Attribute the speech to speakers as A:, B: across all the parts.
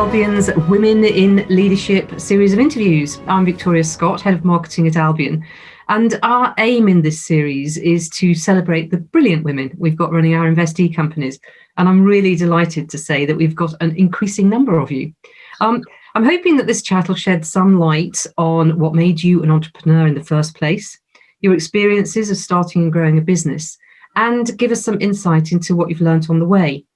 A: Albion's Women in Leadership series of interviews. I'm Victoria Scott, Head of Marketing at Albion. And our aim in this series is to celebrate the brilliant women we've got running our investee companies. And I'm really delighted to say that we've got an increasing number of you. I'm hoping that this chat will shed some light on what made you an entrepreneur in the first place, your experiences of starting and growing a business, and give us some insight into what you've learned on the way.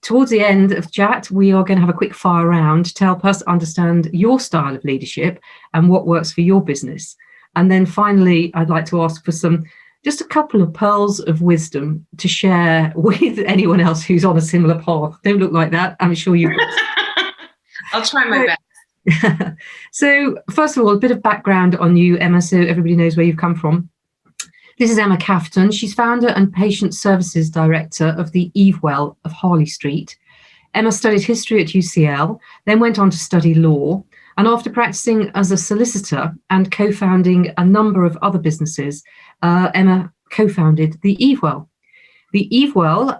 A: Towards the end of the chat, we are going to have a quick fire round to help us understand your style of leadership and what works for your business. And then finally, I'd like to ask for just a couple of pearls of wisdom to share with anyone else who's on a similar path. Don't look like that. I'm sure you've got.
B: I'll try my best.
A: So first of all, a bit of background on you, Emma, so everybody knows where you've come from. This is Emma Kafton. She's founder and patient services director of the Evewell of Harley Street. Emma studied history at UCL, then went on to study law, and after practicing as a solicitor and co-founding a number of other businesses, Emma co-founded the Evewell. The Evewell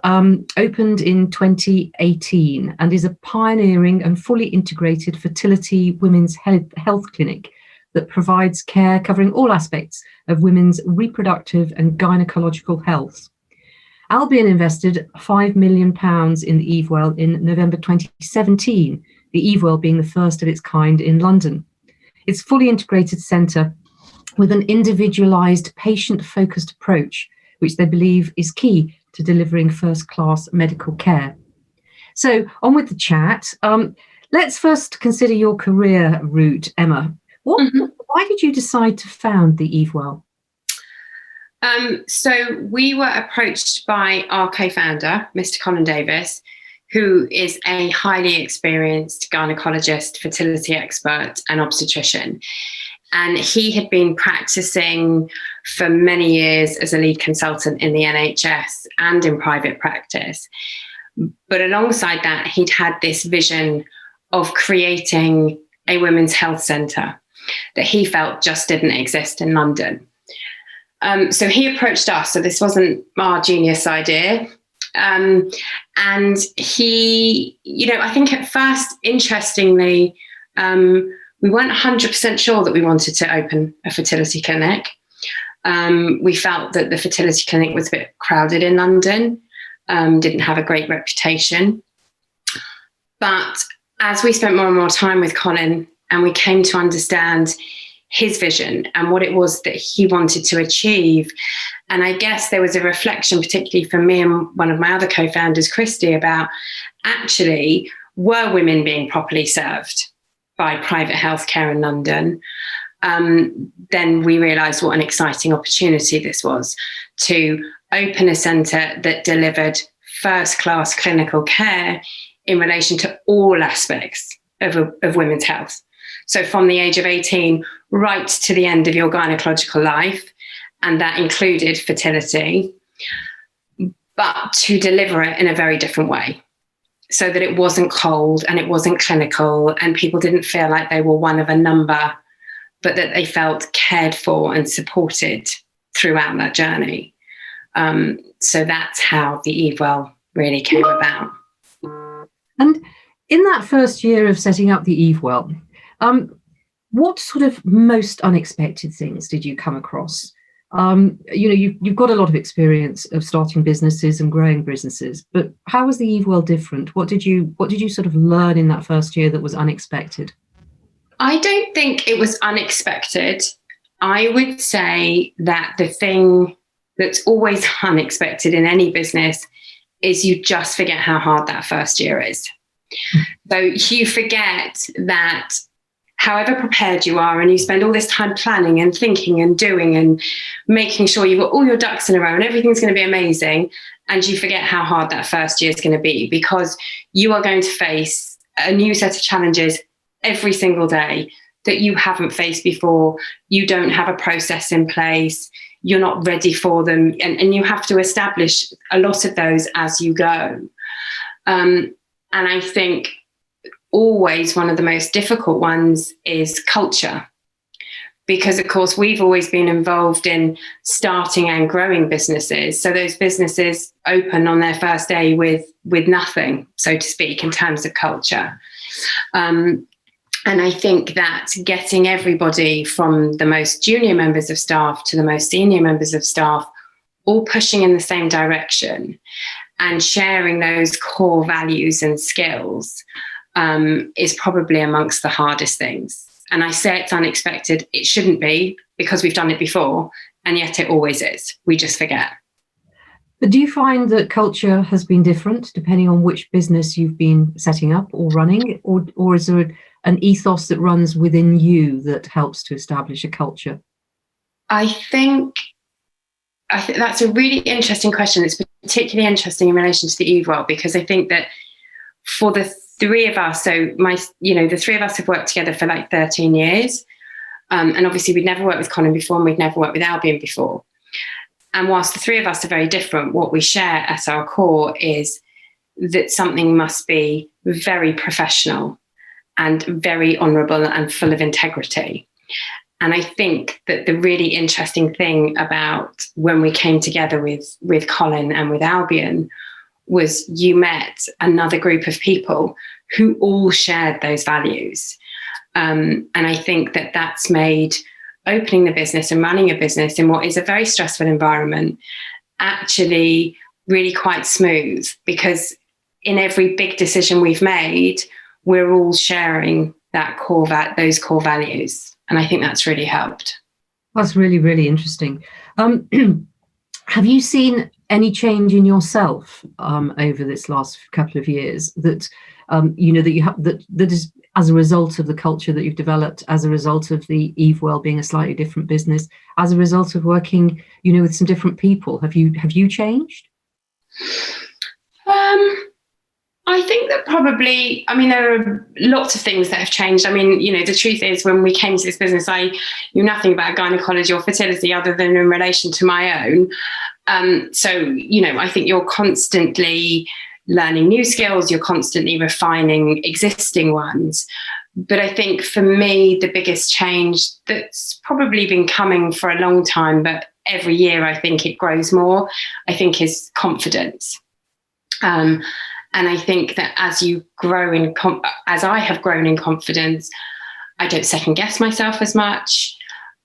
A: opened in 2018 and is a pioneering and fully integrated fertility women's health clinic that provides care covering all aspects of women's reproductive and gynecological health. Albion invested £5 million in the Evewell in November 2017, the Evewell being the first of its kind in London. It's a fully integrated centre with an individualised, patient-focused approach, which they believe is key to delivering first-class medical care. So on with the chat. Let's first consider your career route, Emma. Why did you decide to found the Evewell?
B: So we were approached by our co-founder, Mr. Colin Davis, who is a highly experienced gynecologist, fertility expert and obstetrician. And he had been practicing for many years as a lead consultant in the NHS and in private practice. But alongside that, he'd had this vision of creating a women's health centre that he felt just didn't exist in London. So he approached us. So this wasn't our genius idea. And he, I think at first, interestingly, we weren't 100% sure that we wanted to open a fertility clinic. We felt that the fertility clinic was a bit crowded in London, didn't have a great reputation. But as we spent more and more time with Colin, and we came to understand his vision and what it was that he wanted to achieve. And I guess there was a reflection, particularly for me and one of my other co-founders, Christy, about actually, were women being properly served by private healthcare in London? Then we realised what an exciting opportunity this was to open a centre that delivered first-class clinical care in relation to all aspects of women's health. So from the age of 18 right to the end of your gynecological life, and that included fertility, but to deliver it in a very different way so that it wasn't cold and it wasn't clinical and people didn't feel like they were one of a number, but that they felt cared for and supported throughout that journey. So that's how the Evewell really came about.
A: And in that first year of setting up the Evewell, what sort of most unexpected things did you come across? You've got a lot of experience of starting businesses and growing businesses, but how was the Evewell different? What did you sort of learn in that first year that was unexpected?
B: I don't think it was unexpected. I would say that the thing that's always unexpected in any business is you just forget how hard that first year is. So you forget that however prepared you are and you spend all this time planning and thinking and doing and making sure you've got all your ducks in a row and everything's going to be amazing, and you forget how hard that first year is going to be because you are going to face a new set of challenges every single day that you haven't faced before. You don't have a process in place. You're not ready for them. And you have to establish a lot of those as you go. And I think always one of the most difficult ones is culture. Because, of course, we've always been involved in starting and growing businesses. So those businesses open on their first day with nothing, so to speak, in terms of culture. And I think that getting everybody from the most junior members of staff to the most senior members of staff all pushing in the same direction and sharing those core values and skills is probably amongst the hardest things. And I say it's unexpected. It shouldn't be, because we've done it before, and yet it always is. We just forget.
A: But do you find that culture has been different depending on which business you've been setting up or running, or is there an ethos that runs within you that helps to establish a culture?
B: I think that's a really interesting question. It's particularly interesting in relation to the Evewell, because I think that for the three of us, the three of us have worked together for like 13 years. And obviously we'd never worked with Colin before, and we'd never worked with Albion before. And whilst the three of us are very different, what we share at our core is that something must be very professional and very honourable and full of integrity. And I think that the really interesting thing about when we came together with Colin and with Albion was you met another group of people who all shared those values. And I think that that's made opening the business and running a business in what is a very stressful environment actually really quite smooth, because in every big decision we've made, we're all sharing those core values. And I think that's really helped.
A: That's really, really interesting. Have you seen any change in yourself over this last couple of years that that is as a result of the culture that you've developed, as a result of the Evewell being a slightly different business, as a result of working, with some different people? Have you changed?
B: I think that probably, there are lots of things that have changed. The truth is, when we came to this business, I knew nothing about gynecology or fertility other than in relation to my own. I think you're constantly learning new skills, you're constantly refining existing ones. But I think for me, the biggest change that's probably been coming for a long time, but every year I think it grows more, I think is confidence. And I think that as I have grown in confidence, I don't second guess myself as much.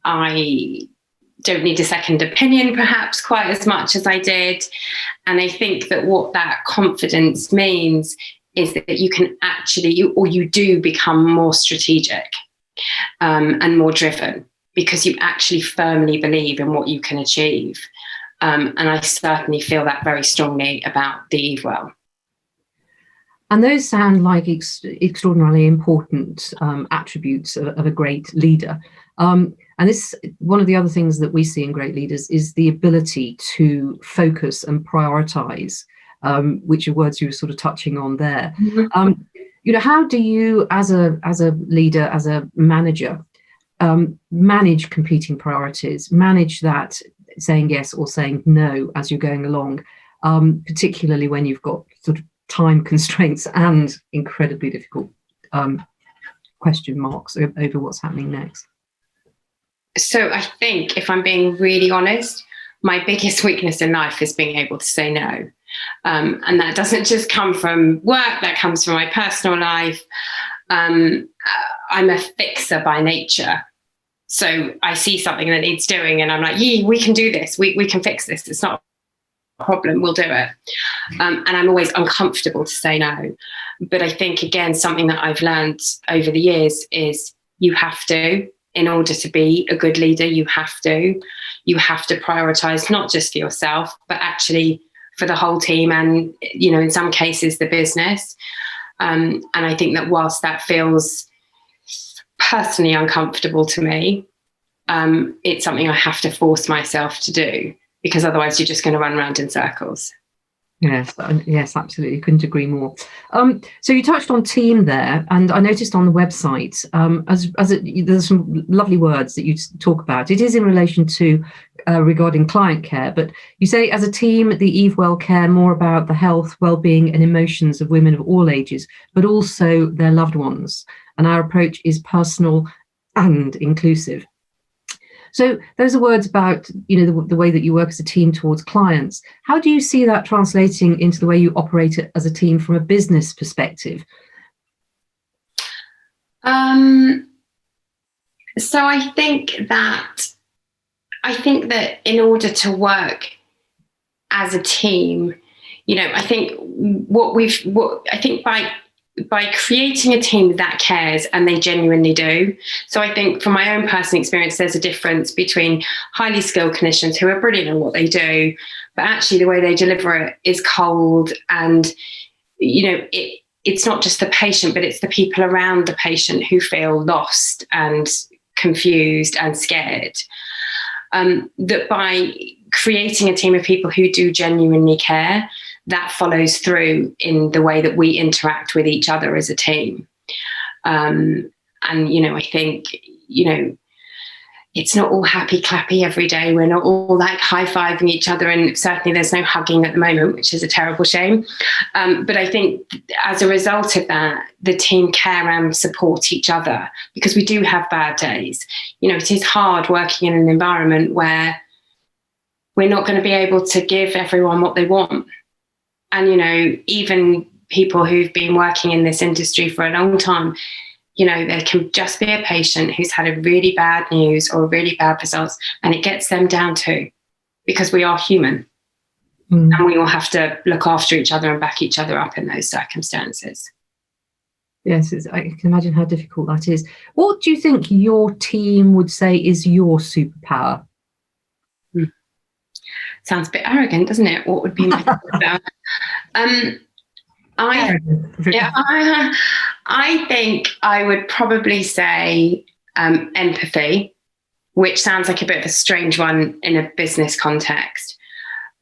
B: I don't need a second opinion perhaps quite as much as I did. And I think that what that confidence means is that you can you do become more strategic and more driven, because you actually firmly believe in what you can achieve. And I certainly feel that very strongly about the Evewell.
A: And those sound like extraordinarily important attributes of a great leader. And this, one of the other things that we see in great leaders is the ability to focus and prioritize, which are words you were sort of touching on there. Mm-hmm. How do you, as a leader, as a manager, manage competing priorities, manage that saying yes or saying no as you're going along, particularly when you've got sort of time constraints and incredibly difficult question marks over what's happening next?
B: So I think, if I'm being really honest, my biggest weakness in life is being able to say no. And that doesn't just come from work, that comes from my personal life. I'm a fixer by nature. So I see something that needs doing and I'm like, yeah, we can do this. We can fix this. It's not a problem. We'll do it. And I'm always uncomfortable to say no. But I think, again, something that I've learned over the years is you have to, in order to be a good leader, you have to prioritize not just for yourself, but actually for the whole team and, in some cases, the business. And I think that whilst that feels personally uncomfortable to me, it's something I have to force myself to do, because otherwise you're just going to run around in circles.
A: Yes, absolutely. Couldn't agree more. So you touched on team there, and I noticed on the website, there's some lovely words that you talk about. It is in relation to regarding client care, but you say, as a team, the Evewell care more about the health, well-being and emotions of women of all ages, but also their loved ones. And our approach is personal and inclusive. So those are words about, the way that you work as a team towards clients. How do you see that translating into the way you operate as a team from a business perspective?
B: So I think that in order to work as a team, I think by creating a team that cares, and they genuinely do. So I think from my own personal experience, there's a difference between highly skilled clinicians who are brilliant at what they do, but actually the way they deliver it is cold, and it's not just the patient, but it's the people around the patient who feel lost and confused and scared. That by creating a team of people who do genuinely care, that follows through in the way that we interact with each other as a team. And, I think, it's not all happy clappy every day. We're not all like high-fiving each other, and certainly there's no hugging at the moment, which is a terrible shame. But I think as a result of that, the team care and support each other, because we do have bad days. It is hard working in an environment where we're not going to be able to give everyone what they want. And, even people who've been working in this industry for a long time, there can just be a patient who's had a really bad news or really bad results, and it gets them down too, because we are human. And we all have to look after each other and back each other up in those circumstances.
A: Yes, I can imagine how difficult that is. What do you think your team would say is your superpower?
B: Sounds a bit arrogant, doesn't it? What would be my superpower? I think I would probably say empathy, which sounds like a bit of a strange one in a business context.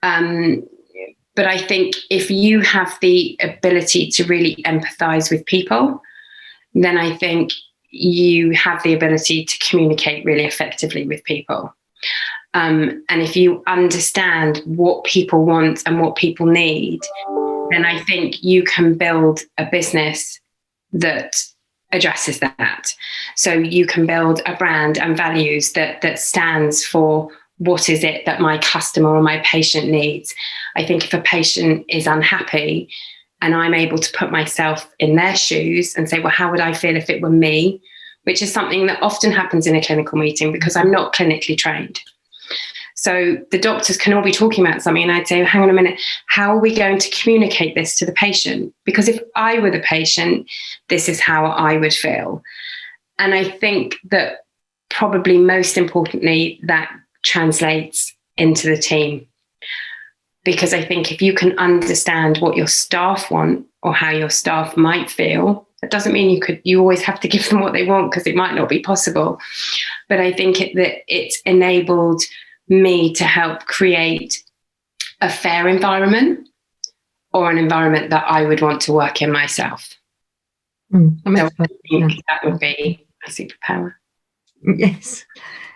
B: But I think if you have the ability to really empathize with people, then I think you have the ability to communicate really effectively with people. And if you understand what people want and what people need, then I think you can build a business that addresses that. So you can build a brand and values that stands for what is it that my customer or my patient needs. I think if a patient is unhappy and I'm able to put myself in their shoes and say, well, how would I feel if it were me? Which is something that often happens in a clinical meeting because I'm not clinically trained. So the doctors can all be talking about something and I'd say, hang on a minute, how are we going to communicate this to the patient? Because if I were the patient, this is how I would feel. And I think that probably most importantly, that translates into the team. Because I think if you can understand what your staff want or how your staff might feel, that doesn't mean you always have to give them what they want, because it might not be possible. But I think that it's enabled me to help create a fair environment, or an environment that I would want to work in myself. So I think that would be a superpower.
A: Yes,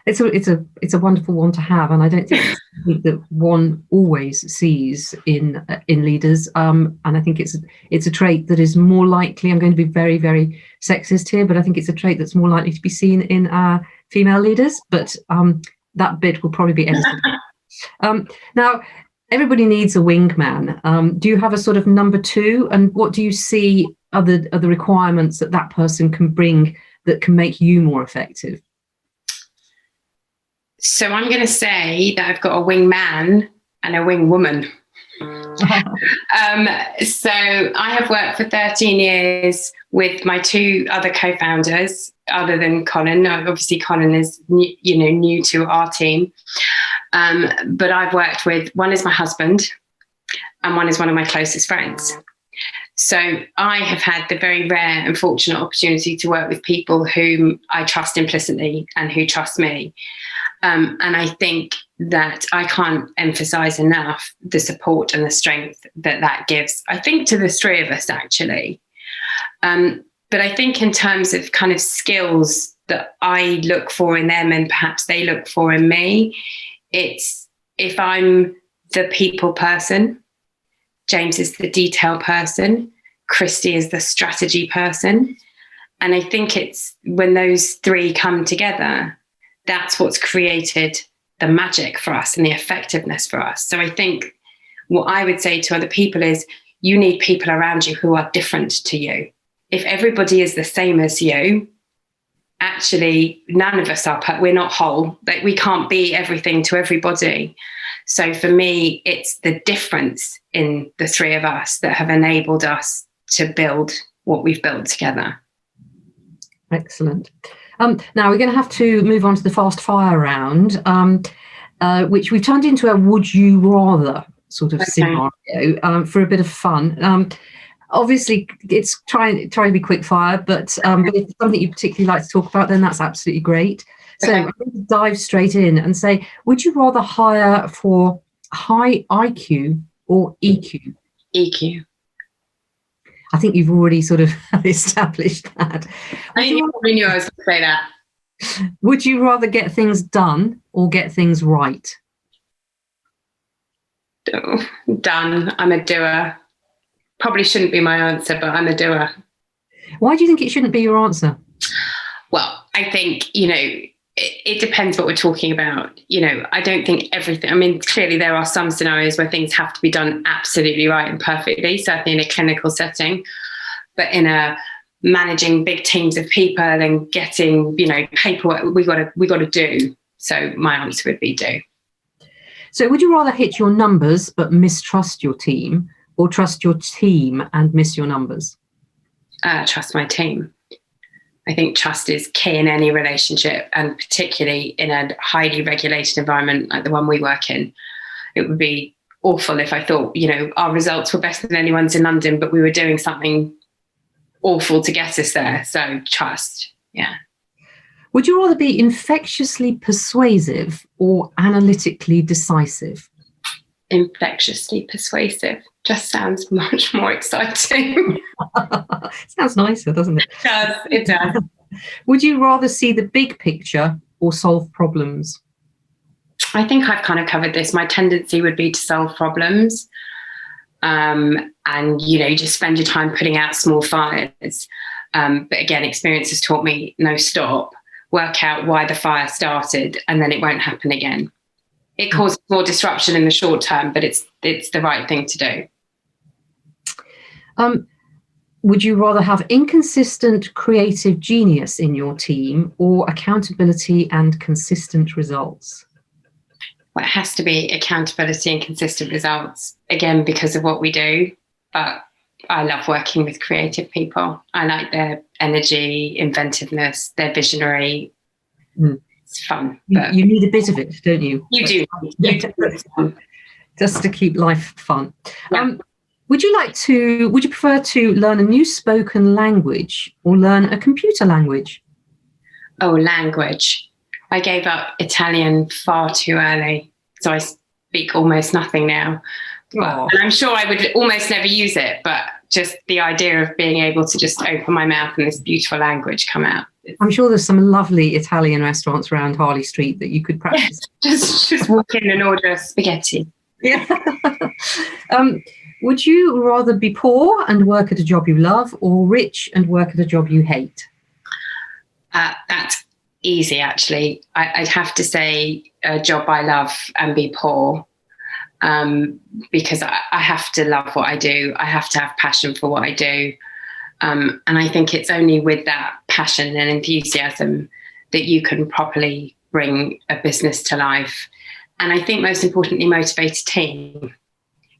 A: it's a wonderful one to have, and I don't think it's something that one always sees in leaders. And I think it's a trait that is more likely. I'm going to be very, very sexist here, but I think it's a trait that's more likely to be seen in female leaders. But that bit will probably be edited. Now, everybody needs a wingman. Do you have a sort of number two? And what do you see are the requirements that person can bring that can make you more effective?
B: So I'm going to say that I've got a wingman and a wingwoman. So I have worked for 13 years with my two other co-founders, other than Colin. No, obviously Colin is new to our team. But I've worked with, one is my husband and one is one of my closest friends. So I have had the very rare and fortunate opportunity to work with people whom I trust implicitly and who trust me. And I think that I can't emphasize enough the support and the strength that gives, I think, to the three of us, actually. But I think in terms of kind of skills that I look for in them and perhaps they look for in me, it's if I'm the people person, James is the detail person, Christy is the strategy person. And I think it's when those three come together, that's what's created the magic for us and the effectiveness for us. So I think what I would say to other people is you need people around you who are different to you. If everybody is the same as you actually none of us are, we're not whole. Like, we can't be everything to everybody. So for me, it's the difference in the three of us that have enabled us to build what we've built together.
A: Excellent. Now we're going to have to move on to the fast fire round, which we've turned into a would you rather sort of scenario for a bit of fun. Obviously, it's trying to be quick fire, but if it's something you particularly like to talk about, then that's absolutely great. So I'm going to dive straight in and say, would you rather hire for high IQ or EQ?
B: EQ.
A: I think you've already sort of established that.
B: I probably knew I was going to say that.
A: Would you rather get things done or get things right?
B: Oh, done. I'm a doer. Probably shouldn't be my answer, but I'm a doer.
A: Why do you think it shouldn't be your answer?
B: Well, I think, it depends what we're talking about. I don't think everything, I mean, clearly there are some scenarios where things have to be done absolutely right and perfectly, certainly in a clinical setting, but in a managing big teams of people and getting, paperwork, we got to do. So my answer would be do.
A: So would you rather hit your numbers but mistrust your team, or trust your team and miss your numbers?
B: Trust my team. I think trust is key in any relationship, and particularly in a highly regulated environment like the one we work in. It would be awful if I thought, our results were better than anyone's in London, but we were doing something awful to get us there. So trust, yeah.
A: Would you rather be infectiously persuasive or analytically decisive?
B: Infectiously persuasive. Just sounds much more exciting.
A: Sounds nicer, doesn't it?
B: It does.
A: Would you rather see the big picture or solve problems?
B: I think I've kind of covered this. My tendency would be to solve problems. And, you just spend your time putting out small fires. But again, experience has taught me no, stop, work out why the fire started, and then it won't happen again. It causes more disruption in the short term, but it's the right thing to do.
A: Would you rather have inconsistent creative genius in your team or accountability and consistent results?
B: Well, it has to be accountability and consistent results, again, because of what we do. But I love working with creative people. I like their energy, inventiveness, their visionary. It's fun. But
A: you need a bit of it, don't you?
B: You do. You do.
A: Just to keep life fun.
B: Yeah.
A: Would you prefer to learn a new spoken language or learn a computer language?
B: Oh, language. I gave up Italian far too early, so I speak almost nothing now. And I'm sure I would almost never use it, but just the idea of being able to just open my mouth and this beautiful language come out.
A: I'm sure there's some lovely Italian restaurants around Harley Street that you could practice.
B: Yeah, just walk in and order a spaghetti.
A: Yeah. Would you rather be poor and work at a job you love, or rich and work at a job you hate?
B: That's easy, actually. I'd have to say a job I love and be poor, because I have to love what I do. I have to have passion for what I do. And I think it's only with that passion and enthusiasm that you can properly bring a business to life. And I think most importantly, motivate a team.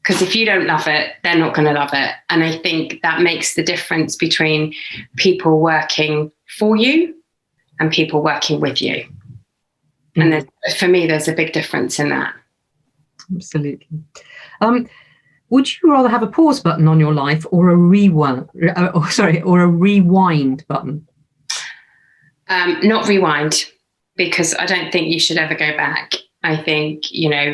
B: Because if you don't love it, they're not going to love it. And I think that makes the difference between people working for you and people working with you. And for me, there's a big difference in that.
A: Absolutely. Would you rather have a pause button on your life or a rewind button?
B: Not rewind, because I don't think you should ever go back. I think,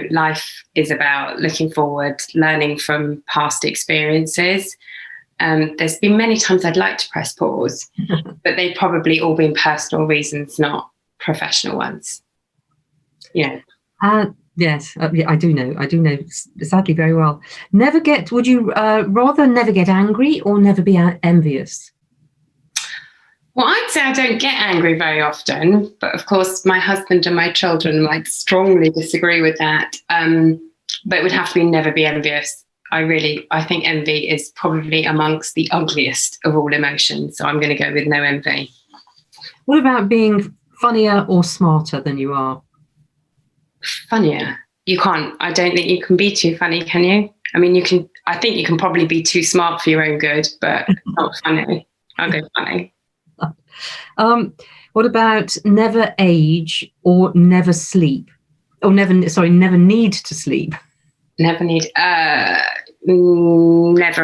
B: life is about looking forward, learning from past experiences. There's been many times I'd like to press pause, but they've probably all been personal reasons, not professional ones. Yeah.
A: Yes, I do know sadly very well. Would you rather never get angry or never be envious?
B: Well, I'd say I don't get angry very often, but of course my husband and my children might strongly disagree with that. But it would have to be never be envious. I think envy is probably amongst the ugliest of all emotions. So I'm going to go with no envy.
A: What about being funnier or smarter than you are?
B: Funnier. You can't. I don't think you can be too funny, can you? I mean, you can. I think you can probably be too smart for your own good, but not funny. I'll go funny.
A: What about never age or never sleep? Or never need to sleep?
B: Never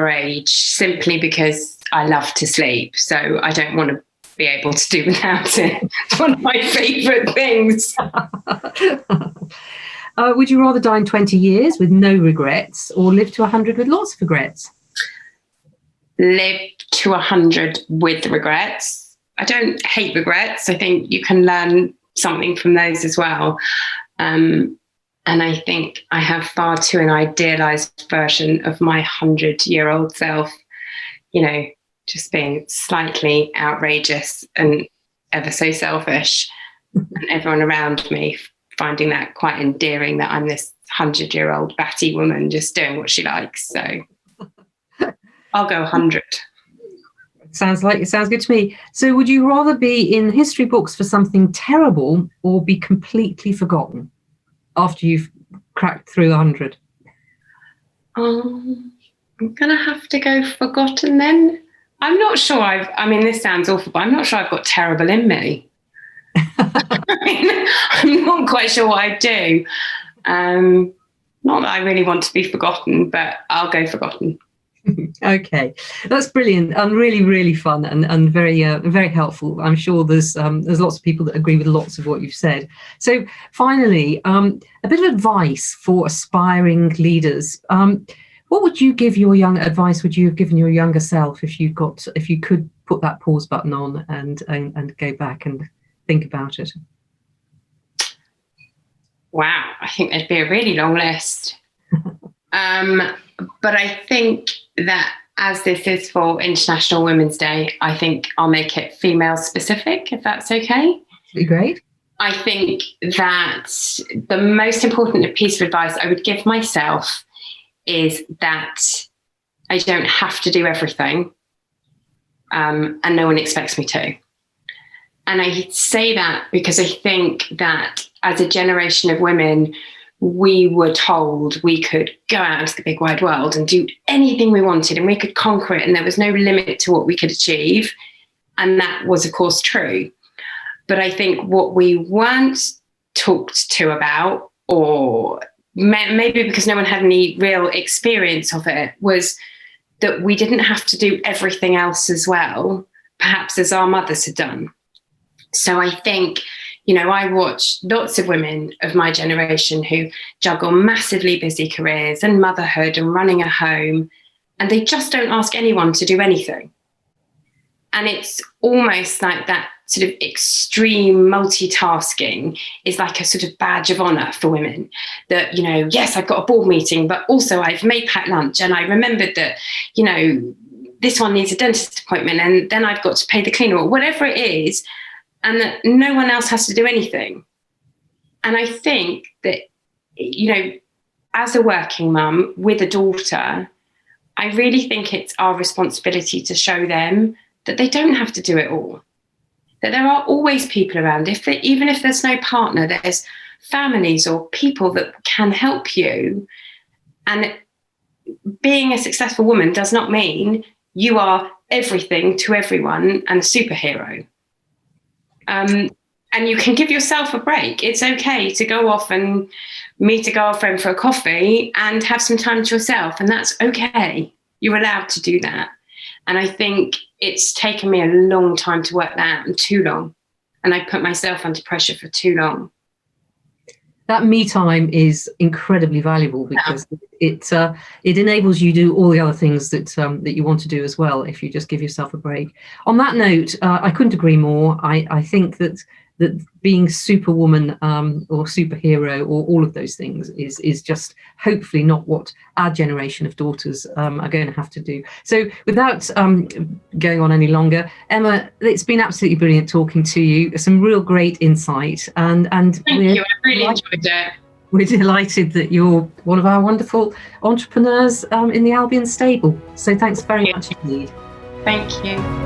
B: age, simply because I love to sleep. So I don't want to be able to do without it. It's one of my favourite things.
A: Would you rather die in 20 years with no regrets or live to 100 with lots of regrets?
B: Live to 100 with regrets. I don't hate regrets. I think you can learn something from those as well. And I think I have far too an idealised version of my 100-year-old self, just being slightly outrageous and ever so selfish, and everyone around me finding that quite endearing, that I'm this 100-year-old batty woman just doing what she likes. So I'll go 100.
A: Sounds good to me. So would you rather be in history books for something terrible or be completely forgotten after you've cracked through 100?
B: I'm going to have to go forgotten then. I'm not sure this sounds awful, but I'm not sure I've got terrible in me. I'm not quite sure what I do. Not that I really want to be forgotten, but I'll go forgotten.
A: Okay, that's brilliant and really, really fun and very, very helpful. I'm sure there's lots of people that agree with lots of what you've said. So finally, a bit of advice for aspiring leaders. What would you give your advice would you have given your younger self if you could put that pause button on and go back and think about it?
B: Wow, I think there'd be a really long list. But I think that as this is for International Women's Day, I think I'll make it female specific, if that's okay.
A: Be great.
B: I think that the most important piece of advice I would give myself is that I don't have to do everything, and no one expects me to. And I say that because I think that as a generation of women, we were told we could go out into the big wide world and do anything we wanted and we could conquer it and there was no limit to what we could achieve. And that was, of course, true. But I think what we weren't talked to about, or maybe because no one had any real experience of it, was that we didn't have to do everything else as well, perhaps as our mothers had done. So I think, I watch lots of women of my generation who juggle massively busy careers and motherhood and running a home, and they just don't ask anyone to do anything. And it's almost like that sort of extreme multitasking is like a sort of badge of honour for women. That, yes, I've got a board meeting, but also I've made packed lunch and I remembered that, this one needs a dentist appointment and then I've got to pay the cleaner or whatever it is. And that no one else has to do anything. And I think that, as a working mum with a daughter, I really think it's our responsibility to show them that they don't have to do it all. That there are always people around. Even if there's no partner, there's families or people that can help you. And being a successful woman does not mean you are everything to everyone and a superhero. And you can give yourself a break. It's okay to go off and meet a girlfriend for a coffee and have some time to yourself. And that's okay. You're allowed to do that. And I think it's taken me a long time to work that out, and too long. And I put myself under pressure for too long.
A: That me time is incredibly valuable because it enables you to do all the other things that you want to do as well if you just give yourself a break. On that note, I couldn't agree more. I think that being superwoman or superhero or all of those things is just hopefully not what our generation of daughters are going to have to do. So without going on any longer, Emma, it's been absolutely brilliant talking to you. Some real great insight. And
B: Thank you. I really enjoyed it.
A: We're delighted that you're one of our wonderful entrepreneurs in the Albion stable. So thanks very much indeed.
B: Thank you.